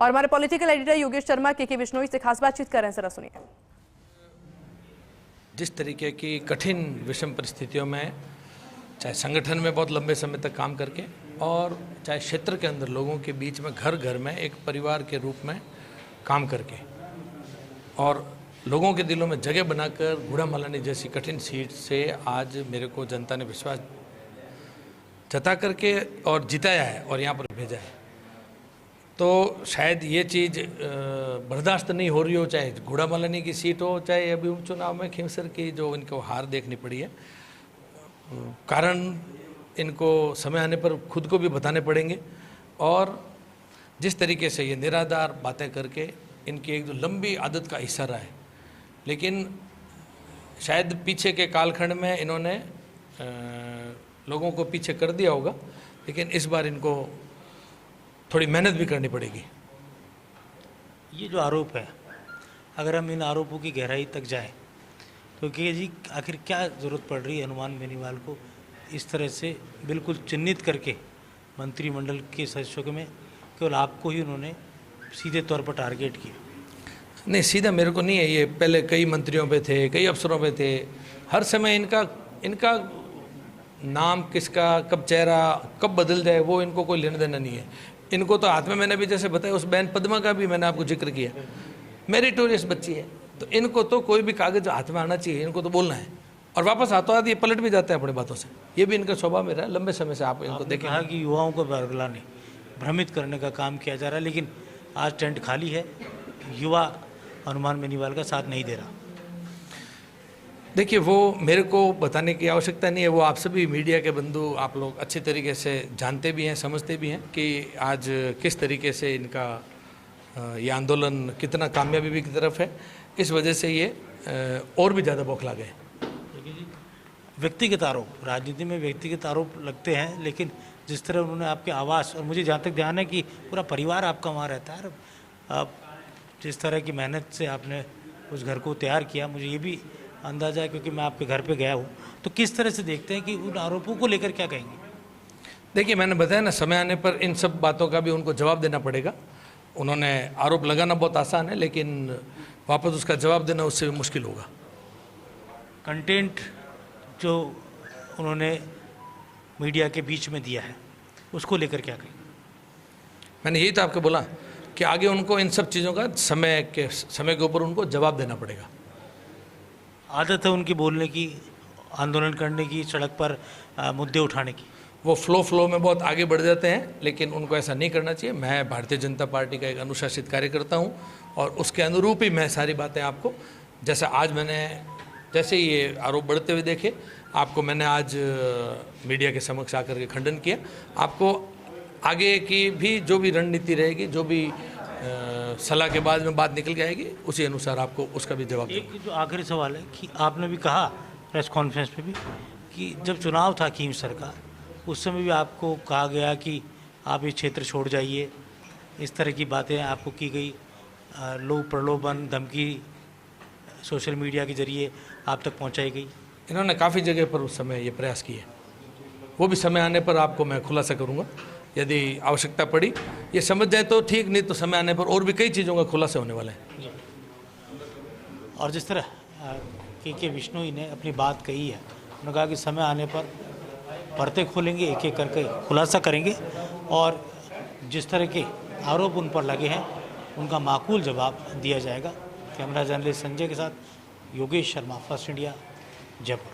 और हमारे political editor Yogesh Sharma के बिश्नोई से खास बातचीत कर रहे हैं, जरा सुनिए। जिस तरीके की कठिन विषम परिस्थितियों में चाहे संगठन में बहुत लंबे समय तक काम करके और चाहे क्षेत्र के अंदर लोगों के बीच में घर घर में एक परिवार के रूप में काम करके और लोगों के दिलों में जगह बनाकर गुड़ामालानी जैसी कठिन सीट से आज मेरे को जनता ने विश्वास जता करके और जिताया है और यहाँ पर भेजा है। तो शायद ये चीज़ बर्दाश्त नहीं हो रही हो, चाहे गुड़ामालानी की सीट हो, चाहे अभी उपचुनाव में खींवसर की जो इनको हार देखनी पड़ी है। कारण इनको समय आने पर खुद को भी बताने पड़ेंगे। और जिस तरीके से ये निराधार बातें करके इनकी एक जो लंबी आदत का हिस्सा रहा है, लेकिन शायद पीछे के कालखंड में इन्होंने लोगों को पीछे कर दिया होगा, लेकिन इस बार इनको थोड़ी मेहनत भी करनी पड़ेगी। ये जो आरोप है, अगर हम इन आरोपों की गहराई तक जाएं तो कि जी आखिर क्या ज़रूरत पड़ रही है हनुमान बेनीवाल को इस तरह से बिल्कुल चिन्हित करके मंत्रिमंडल के सदस्यों में केवल आपको ही उन्होंने सीधे तौर पर टारगेट किया? नहीं, सीधा मेरे को नहीं है। ये पहले कई मंत्रियों पे थे, कई अफसरों पे थे। हर समय इनका नाम किसका कब चेहरा कब बदल जाए वो इनको कोई लेना देना नहीं है। इनको तो हाथ में, मैंने भी जैसे बताया, उस बहन पद्मा का भी मैंने आपको जिक्र किया, मेरिटोरियस बच्ची है, तो इनको तो कोई भी कागज हाथ में आना चाहिए, इनको तो बोलना है और वापस हाथों हाथ ये पलट भी जाते हैं अपनी बातों से। ये भी इनका स्वभाव में रहा है लंबे समय से। आप इनको देखें कि युवाओं को बरगलाने भ्रमित करने का काम किया जा रहा है, लेकिन आज टेंट खाली है, युवा हनुमान बेनीवाल का साथ नहीं दे रहा। देखिए, वो मेरे को बताने की आवश्यकता नहीं है। वो आप सभी मीडिया के बंधु, आप लोग अच्छे तरीके से जानते भी हैं, समझते भी हैं कि आज किस तरीके से इनका ये आंदोलन कितना कामयाबी की तरफ है। इस वजह से ये और भी ज़्यादा बौखला गए। व्यक्तिगत आरोप, राजनीति में व्यक्तिगत आरोप लगते हैं, लेकिन जिस तरह उन्होंने आपके आवास, और मुझे जहाँ तक ध्यान है कि पूरा परिवार आपका वहाँ रहता है, आप जिस तरह की मेहनत से आपने उस घर को तैयार किया, मुझे ये भी अंदाज़ा है क्योंकि मैं आपके घर पे गया हूँ। तो किस तरह से देखते हैं कि उन आरोपों को लेकर क्या कहेंगे? देखिए, मैंने बताया ना, समय आने पर इन सब बातों का भी उनको जवाब देना पड़ेगा। उन्होंने आरोप लगाना बहुत आसान है, लेकिन वापस उसका जवाब देना उससे भी मुश्किल होगा। कंटेंट जो उन्होंने मीडिया के बीच में दिया है, उसको लेकर क्या कहेंगे? मैंने यही तो आपको बोला कि आगे उनको इन सब चीज़ों का समय के ऊपर उनको जवाब देना पड़ेगा। आदत है उनकी बोलने की, आंदोलन करने की, सड़क पर मुद्दे उठाने की। वो फ्लो में बहुत आगे बढ़ जाते हैं, लेकिन उनको ऐसा नहीं करना चाहिए। मैं भारतीय जनता पार्टी का एक अनुशासित कार्यकर्ता हूँ और उसके अनुरूप ही मैं सारी बातें आपको, जैसे आज मैंने जैसे ये आरोप बढ़ते हुए देखे, आपको मैंने आज मीडिया के समक्ष आकर के खंडन किया। आपको आगे की भी जो भी रणनीति रहेगी, जो भी सलाह के बाद में बात निकल के आएगी, उसी अनुसार आपको उसका भी जवाब दूंगा। एक जो आखिरी सवाल है कि आपने भी कहा प्रेस कॉन्फ्रेंस पे भी कि जब चुनाव था खींवसर का, उस समय भी आपको कहा गया कि आप ये क्षेत्र छोड़ जाइए, इस तरह की बातें आपको की गई, लोग प्रलोभन धमकी सोशल मीडिया के जरिए आप तक पहुंचाई गई। इन्होंने काफ़ी जगह पर उस समय ये प्रयास किए, वो भी समय आने पर आपको मैं खुलासा करूंगा। यदि आवश्यकता पड़ी, ये समझ जाए तो ठीक, नहीं तो समय आने पर और भी कई चीज़ों का खुलासा होने वाला है। और जिस तरह के बिश्नोई ने अपनी बात कही है, उन्होंने कहा कि समय आने पर परतें खोलेंगे, एक एक करके खुलासा करेंगे और जिस तरह के आरोप उन पर लगे हैं उनका माकूल जवाब दिया जाएगा। कैमरा जर्नलिस्ट संजय के साथ योगेश शर्मा, फर्स्ट इंडिया, जयपुर।